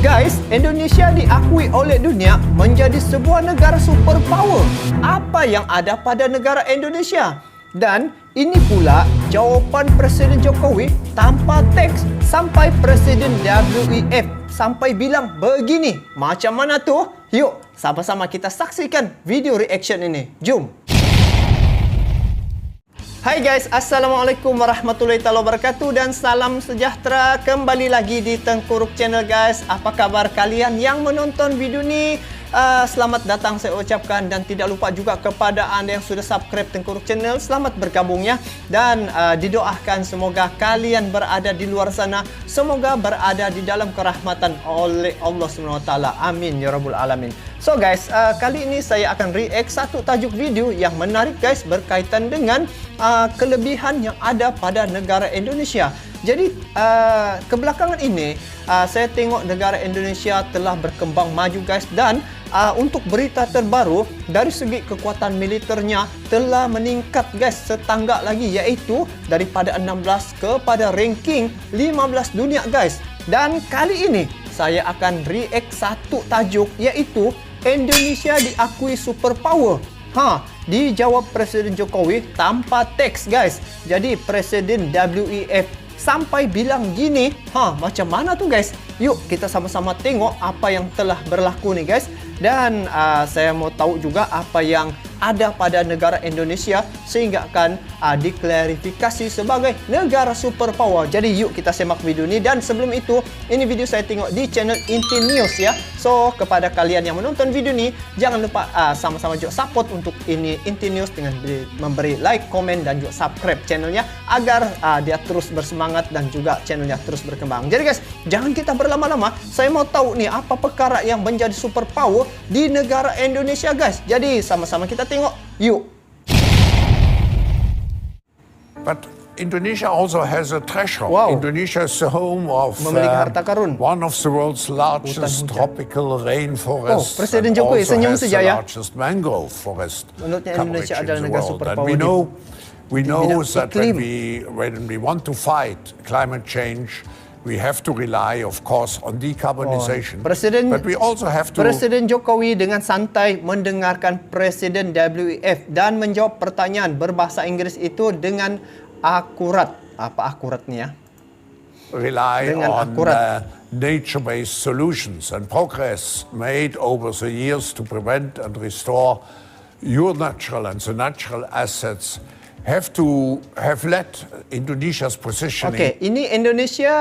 Guys, Indonesia diakui oleh dunia menjadi sebuah negara superpower. Apa yang ada pada negara Indonesia? Dan ini pula jawapan Presiden Jokowi tanpa teks sampai Presiden WEF sampai bilang begini. Macam mana tu? Yuk, sama-sama kita saksikan video reaction ini. Jom! Hai guys, Assalamualaikum warahmatullahi wabarakatuh dan salam sejahtera. Kembali lagi di Tengkuruk Channel guys. Apa kabar kalian yang menonton video ni? Selamat datang saya ucapkan, dan tidak lupa juga kepada anda yang sudah subscribe Tengkuruk Channel, selamat bergabung ya. Dan didoakan semoga kalian berada di luar sana, semoga berada di dalam kerahmatan oleh Allah SWT. Amin ya rabbul alamin. So guys, kali ini saya akan react satu tajuk video yang menarik guys, berkaitan dengan kelebihan yang ada pada negara Indonesia. Jadi kebelakangan ini saya tengok negara Indonesia telah berkembang maju guys, dan untuk berita terbaru dari segi kekuatan militernya telah meningkat guys setanggak lagi, iaitu daripada 16 kepada ranking 15 dunia guys. Dan kali ini saya akan react satu tajuk, iaitu Indonesia diakui superpower. Dijawab Presiden Jokowi tanpa teks guys. Jadi Presiden WEF sampai bilang gini. Macam mana tu guys? Yuk kita sama-sama tengok apa yang telah berlaku nih guys. Dan saya mau tahu juga apa yang ada pada negara Indonesia sehingga akan diklarifikasi sebagai negara superpower. Jadi yuk kita semak video ini. Dan sebelum itu, ini video saya tengok di channel Inti News ya. So kepada kalian yang menonton video ini, jangan lupa sama-sama juga support untuk ini Inti News dengan memberi like, komen, dan juga subscribe channelnya agar dia terus bersemangat dan juga channelnya terus berkembang. Jadi guys, jangan kita berlama-lama. Saya mau tahu nih apa perkara yang menjadi superpower di negara Indonesia guys. Jadi sama-sama kita tengok. Yuk. But Indonesia also has a treasure. Indonesia is the home of one of the world's largest tropical rainforests, Presiden and Jokowi also senyum has saja the ya. largest mangrove forest coverage Indonesia in adalah the negara world. And superpower we know that when we want to fight climate change, we have to rely, of course, on decarbonization. But we also have to... Presiden Jokowi dengan santai mendengarkan Presiden WEF dan menjawab pertanyaan berbahasa Inggris itu dengan akurat. Apa akuratnya? Rely on nature-based solutions and progress made over the years to prevent and restore your natural and the natural assets have led Indonesia's positioning. Ini Indonesia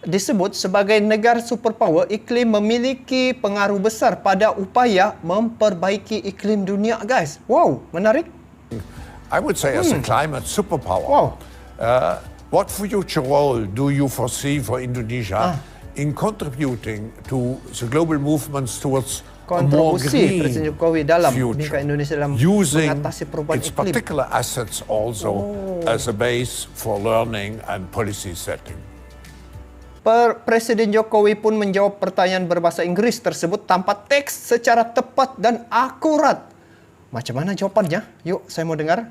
disebut sebagai negara superpower. Iklim memiliki pengaruh besar pada upaya memperbaiki iklim dunia, guys. Wow, menarik. I would say as a climate superpower. What future role do you foresee for Indonesia in contributing to the global movements towards kontribusi Presiden Jokowi dalam Indonesia dalam mengatasi perubahan its iklim. particular assets also as a base for learning and policy setting. Presiden Jokowi pun menjawab pertanyaan berbahasa Inggris tersebut tanpa teks secara tepat dan akurat. Macam mana jawabannya? Yuk, saya mau dengar.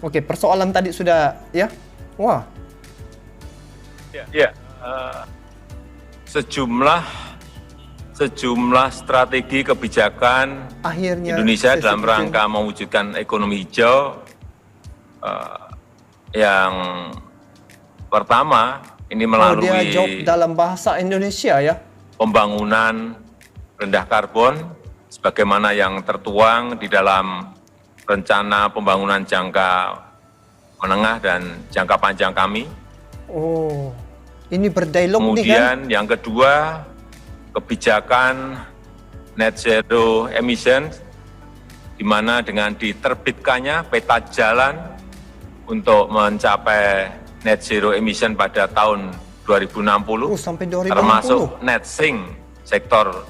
Oke, persoalan tadi sudah ya. Wah. Sejumlah strategi kebijakan akhirnya Indonesia dalam rangka mewujudkan ekonomi hijau. Yang pertama ini melalui dia jawab dalam bahasa Indonesia ya. Pembangunan rendah karbon sebagaimana yang tertuang di dalam rencana pembangunan jangka menengah dan jangka panjang kami. Ini berdialog nih kan. Kemudian yang kedua, kebijakan net zero emission, di mana dengan diterbitkannya peta jalan untuk mencapai net zero emission pada tahun 2060, sampai 2060. termasuk net sink sektor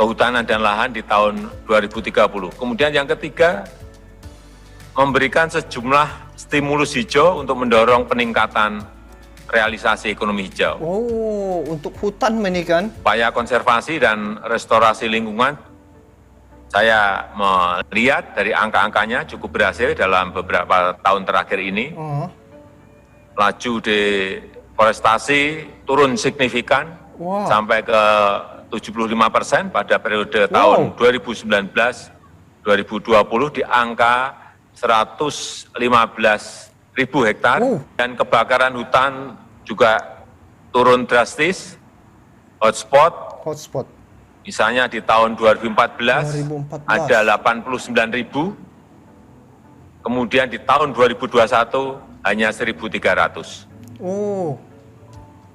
kehutanan dan lahan di tahun 2030. Kemudian yang ketiga, memberikan sejumlah stimulus hijau untuk mendorong peningkatan realisasi ekonomi hijau. Untuk hutan ini kan? Upaya konservasi dan restorasi lingkungan, saya melihat dari angka-angkanya cukup berhasil dalam beberapa tahun terakhir ini. Laju Deforestasi turun signifikan sampai ke 75% pada periode tahun 2019-2020 di angka 115.000 hektar. Dan kebakaran hutan juga turun drastis. Hotspot, misalnya di tahun 2014 ada 89.000, kemudian di tahun 2021 hanya 1.300.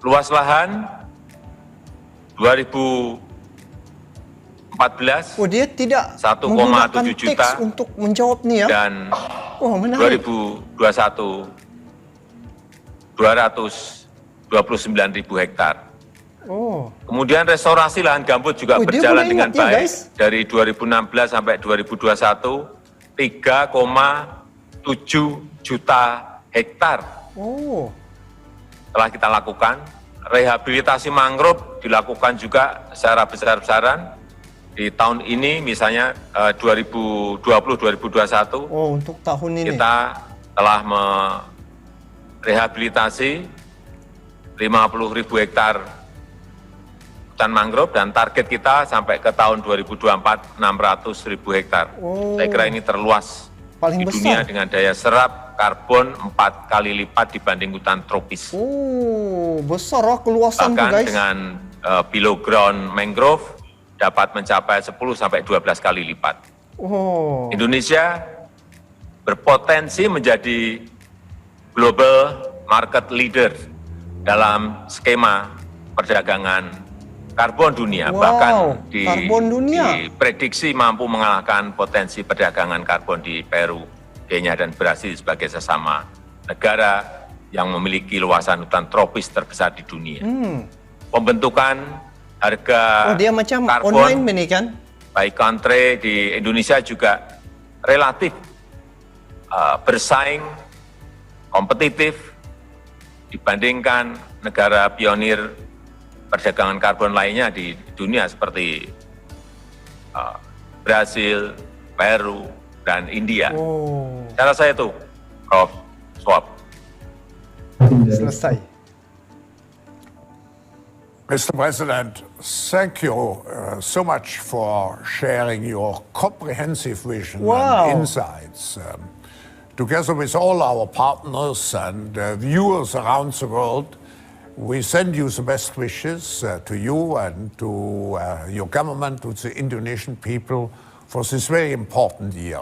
Luas lahan 2014 dia tidak 1,7 juta untuk menjawab nih ya. Dan 2021 229.000 hektar. Kemudian restorasi lahan gambut juga berjalan dengan baik. Dari 2016 sampai 2021 3,7 juta hektar telah kita lakukan. Rehabilitasi mangrove dilakukan juga secara besar-besaran. Di tahun ini misalnya 2020-2021 untuk tahun ini kita telah merehabilitasi 50.000 hektar hutan mangrove, dan target kita sampai ke tahun 2024 600.000 hektar. Saya kira ini terluas paling di dunia dengan daya serap karbon 4 kali lipat dibanding hutan tropis. Besar keluasan bahkan tuh guys. Dengan below ground mangrove dapat mencapai 10 sampai 12 kali lipat. Indonesia berpotensi menjadi global market leader dalam skema perdagangan karbon dunia, bahkan diprediksi mampu mengalahkan potensi perdagangan karbon di Peru, Kenya, dan Brasil sebagai sesama negara yang memiliki luasan hutan tropis terbesar di dunia. Pembentukan harga dia macam karbon online ini kan? by country di Indonesia juga relatif bersaing, kompetitif dibandingkan negara pionir perdagangan karbon lainnya di dunia seperti Brasil, Peru, dan India. Saya rasa itu, Prof. Swab. Selesai. Mr. President, thank you so much for sharing your comprehensive vision and insights. Together with all our partners and viewers around the world, we send you the best wishes to you and to your government, to the Indonesian people for this very important year.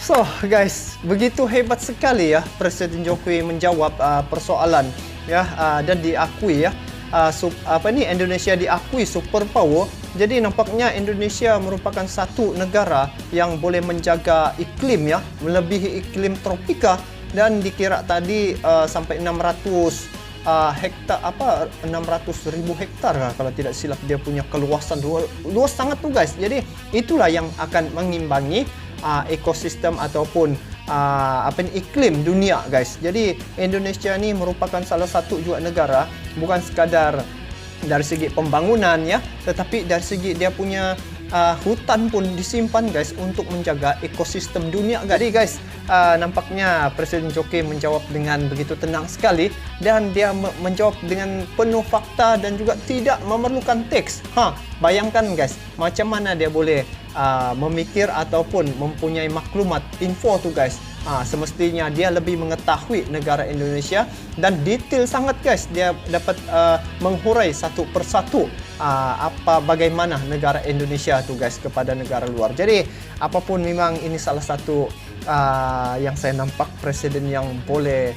So guys, begitu hebat sekali ya Presiden Jokowi menjawab persoalan ya, dan diakui ya Indonesia diakui superpower. Jadi nampaknya Indonesia merupakan satu negara yang boleh menjaga iklim ya, melebihi iklim tropika. Dan dikira tadi sampai 600 hektar 600.000 hektar kalau tidak silap dia punya keluasan luas sangat tuh guys. Jadi itulah yang akan mengimbangi ekosistem ataupun iklim dunia guys. Jadi Indonesia ini merupakan salah satu juga negara bukan sekadar dari segi pembangunan ya, tetapi dari segi dia punya hutan pun disimpan guys untuk menjaga ekosistem dunia. Jadi guys, nampaknya Presiden Jokowi menjawab dengan begitu tenang sekali dan dia menjawab dengan penuh fakta dan juga tidak memerlukan teks. Bayangkan guys, macam mana dia boleh memikir ataupun mempunyai maklumat info tuh guys. Semestinya dia lebih mengetahui negara Indonesia dan detail sangat guys. Dia dapat menghurai satu persatu bagaimana negara Indonesia tuh guys kepada negara luar. Jadi apapun memang ini salah satu yang saya nampak presiden yang boleh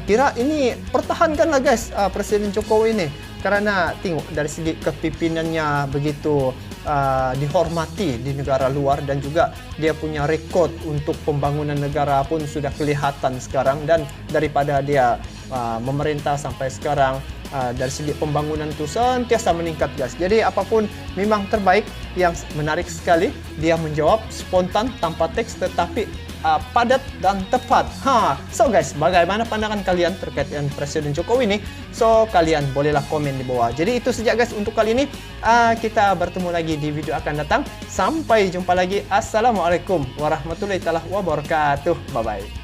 kira ini pertahankanlah guys Presiden Jokowi ini, karena tengok dari segi kepimpinannya begitu dihormati di negara luar dan juga dia punya rekod untuk pembangunan negara pun sudah kelihatan sekarang. Dan daripada dia memerintah sampai sekarang dari segi pembangunan itu sentiasa meningkat guys. Jadi apapun memang terbaik. Yang menarik sekali dia menjawab spontan tanpa teks tetapi padat dan tepat. So guys, bagaimana pandangan kalian terkait dengan Presiden Jokowi ini? So kalian bolehlah komen di bawah. Jadi itu saja guys untuk kali ini. Kita bertemu lagi di video akan datang. Sampai jumpa lagi. Assalamualaikum warahmatullahi wabarakatuh. Bye bye.